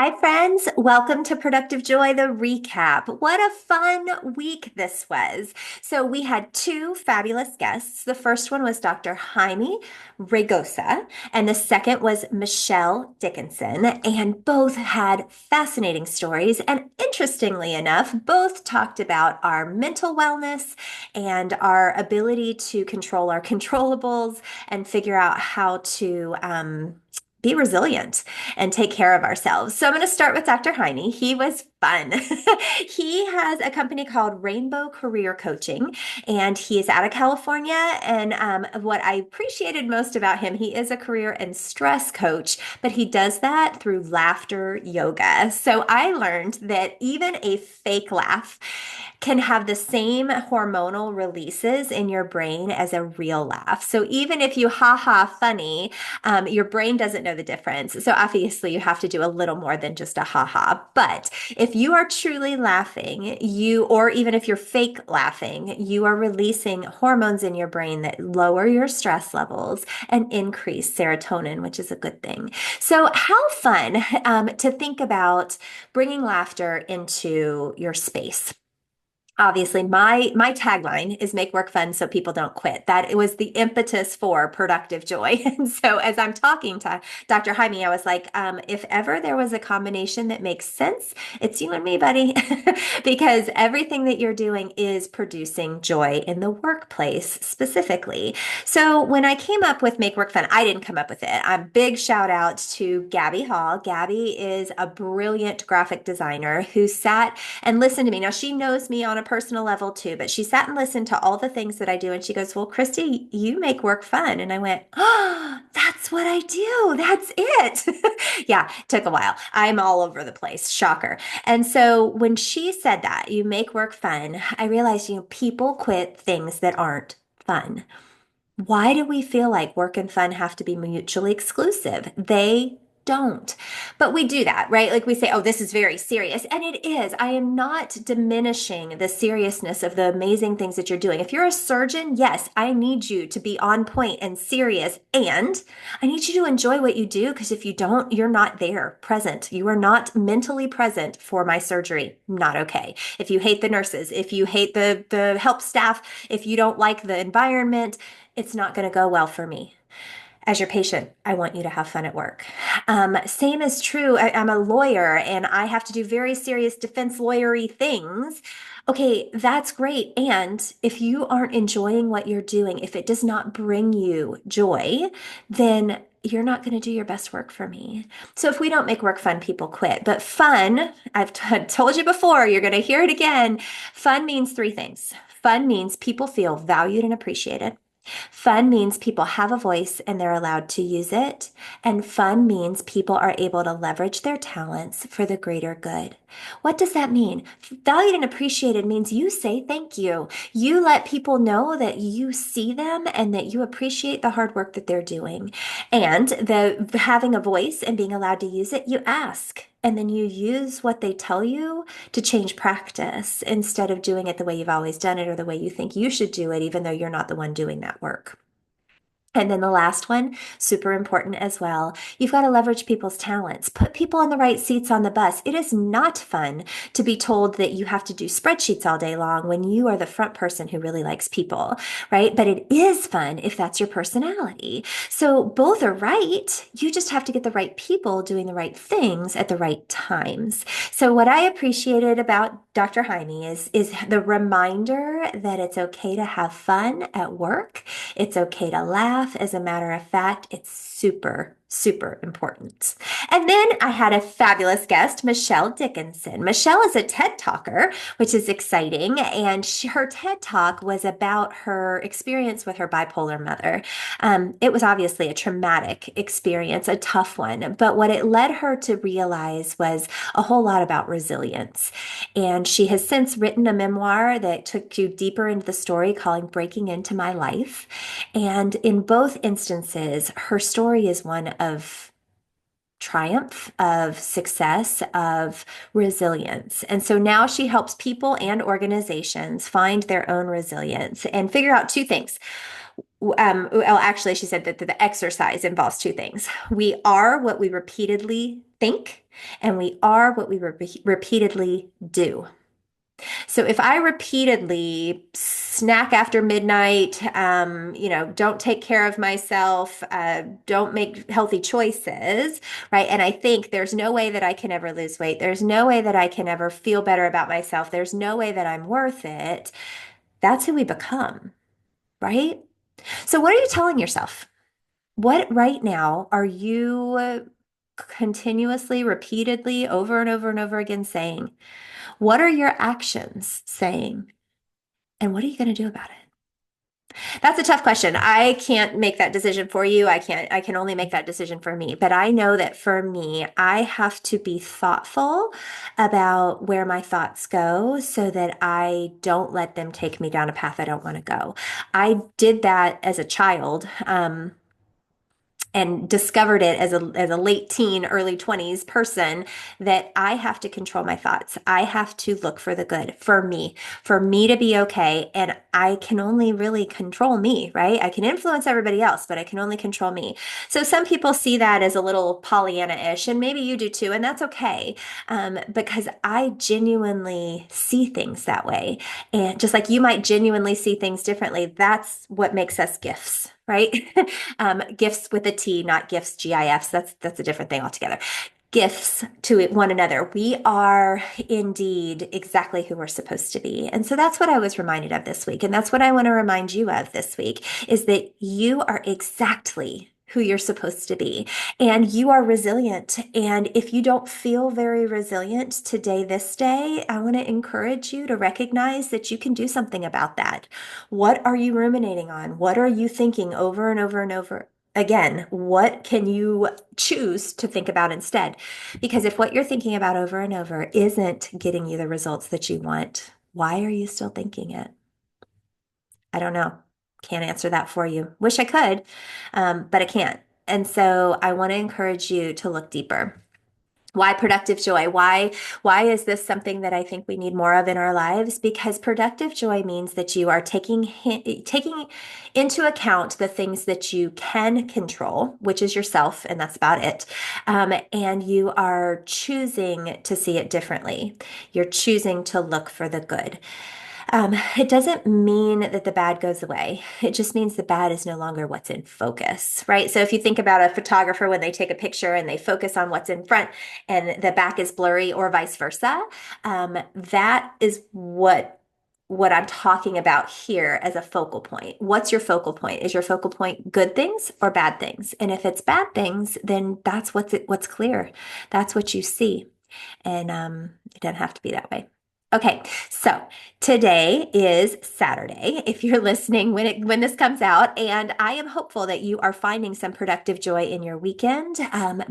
Hi, friends. Welcome to Productive Joy, the recap. What a fun week this was. So, we had two fabulous guests. The first one was Dr. Jaime Raygoza, and the second was Michelle Dickinson. And both had fascinating stories. And interestingly enough, both talked about our mental wellness and our ability to control our controllables and figure out how to be resilient and take care of ourselves. So I'm going to start with Dr. Heine. He was fun. He has a company called Rainbow Career Coaching, and he is out of California. And what I appreciated most about him, he is a career and stress coach, but he does that through laughter yoga. So I learned that even a fake laugh can have the same hormonal releases in your brain as a real laugh. So even if you ha ha funny, your brain doesn't know the difference. So obviously you have to do a little more than just a ha ha. But if you are truly laughing, or even if you're fake laughing, you are releasing hormones in your brain that lower your stress levels and increase serotonin, which is a good thing. So how fun to think about bringing laughter into your space. Obviously, my tagline is make work fun so people don't quit. That it was the impetus for productive joy. And so as I'm talking to Dr. Jaime, I was like, if ever there was a combination that makes sense, it's you and me, buddy. Because everything that you're doing is producing joy in the workplace specifically. So when I came up with Make Work Fun, I didn't come up with it. A big shout out to Gabby Hall. Gabby is a brilliant graphic designer who sat and listened to me. Now, she knows me on a personal level too, but she sat and listened to all the things that I do. And she goes, well, Christy, you make work fun. And I went, oh, that's what I do. That's it. Yeah, took a while. I'm all over the place. Shocker. And so when she said that, you make work fun, I realized, people quit things that aren't fun. Why do we feel like work and fun have to be mutually exclusive? They don't. But we do that, right? Like we say, oh, this is very serious. And it is. I am not diminishing the seriousness of the amazing things that you're doing. If you're a surgeon, yes, I need you to be on point and serious. And I need you to enjoy what you do because if you don't, you're not there present. You are not mentally present for my surgery. Not okay. If you hate the nurses, if you hate the help staff, if you don't like the environment, it's not going to go well for me. As your patient, I want you to have fun at work. Same is true. I'm a lawyer and I have to do very serious defense lawyery things. Okay, that's great. And if you aren't enjoying what you're doing, if it does not bring you joy, then you're not going to do your best work for me. So if we don't make work fun, people quit. But fun, I've told you before, you're going to hear it again. Fun means three things. Fun means people feel valued and appreciated. Fun means people have a voice and they're allowed to use it. And fun means people are able to leverage their talents for the greater good. What does that mean? Valued and appreciated means you say thank you. You let people know that you see them and that you appreciate the hard work that they're doing. And the having a voice and being allowed to use it, you ask. And then you use what they tell you to change practice instead of doing it the way you've always done it or the way you think you should do it, even though you're not the one doing that work. And then the last one, super important as well. You've got to leverage people's talents. Put people in the right seats on the bus. It is not fun to be told that you have to do spreadsheets all day long when you are the front person who really likes people, right? But it is fun if that's your personality. So both are right. You just have to get the right people doing the right things at the right times. So what I appreciated about Dr. Jaime is the reminder that it's okay to have fun at work. It's okay to laugh. As a matter of fact, it's super, super important. And then I had a fabulous guest, Michelle Dickinson. Michelle is a TED Talker, which is exciting. And her TED Talk was about her experience with her bipolar mother. It was obviously a traumatic experience, a tough one. But what it led her to realize was a whole lot about resilience. And she has since written a memoir that took you deeper into the story called Breaking Into My Life. And in both instances, her story is one of triumph, of success, of resilience. And so now she helps people and organizations find their own resilience and figure out two things. Well, actually, she said that the exercise involves two things. We are what we repeatedly think, and we are what we repeatedly do. So if I repeatedly snack after midnight, don't take care of myself, don't make healthy choices, right? And I think there's no way that I can ever lose weight. There's no way that I can ever feel better about myself. There's no way that I'm worth it. That's who we become, right? So what are you telling yourself? What right now are you continuously, repeatedly, over and over and over again saying? What are your actions saying? And what are you going to do about it? That's a tough question. I can't make that decision for you. I can only make that decision for me. But I know that for me, I have to be thoughtful about where my thoughts go so that I don't let them take me down a path I don't want to go. I did that as a child. And discovered it as a late teen, early 20s person that I have to control my thoughts. I have to look for the good for me to be okay. And I can only really control me, right? I can influence everybody else, but I can only control me. So some people see that as a little Pollyanna-ish, and maybe you do too, and that's okay. Because I genuinely see things that way. And just like you might genuinely see things differently, that's what makes us gifts, right? Gifts with a T, not gifts, GIFs. That's a different thing altogether. Gifts to one another. We are indeed exactly who we're supposed to be. And so that's what I was reminded of this week. And that's what I want to remind you of this week is that you are exactly who you're supposed to be. And you are resilient. And if you don't feel very resilient today, this day, I want to encourage you to recognize that you can do something about that. What are you ruminating on? What are you thinking over and over and over again? What can you choose to think about instead? Because if what you're thinking about over and over isn't getting you the results that you want, why are you still thinking it? I don't know. Can't answer that for you. Wish I could, but I can't. And so I want to encourage you to look deeper. Why productive joy? Why is this something that I think we need more of in our lives? Because productive joy means that you are taking into account the things that you can control, which is yourself, and that's about it. And you are choosing to see it differently. You're choosing to look for the good. It doesn't mean that the bad goes away. It just means the bad is no longer what's in focus, right? So if you think about a photographer when they take a picture and they focus on what's in front and the back is blurry or vice versa, that is what I'm talking about here as a focal point. What's your focal point? Is your focal point good things or bad things? And if it's bad things, then that's what's clear. That's what you see. And it doesn't have to be that way. Okay, so today is Saturday, if you're listening when this comes out, and I am hopeful that you are finding some productive joy in your weekend.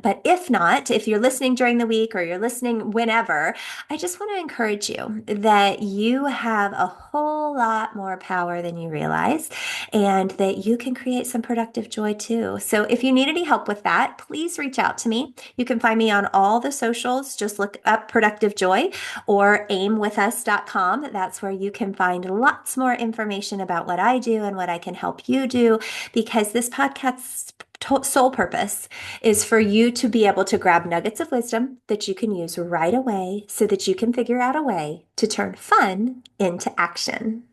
But if not, if you're listening during the week or you're listening whenever, I just want to encourage you that you have a whole lot more power than you realize, and that you can create some productive joy too. So if you need any help with that, please reach out to me. You can find me on all the socials. Just look up Productive Joy or aimwithus.com. That's where you can find lots more information about what I do and what I can help you do, because this podcast's sole purpose is for you to be able to grab nuggets of wisdom that you can use right away so that you can figure out a way to turn fun into action.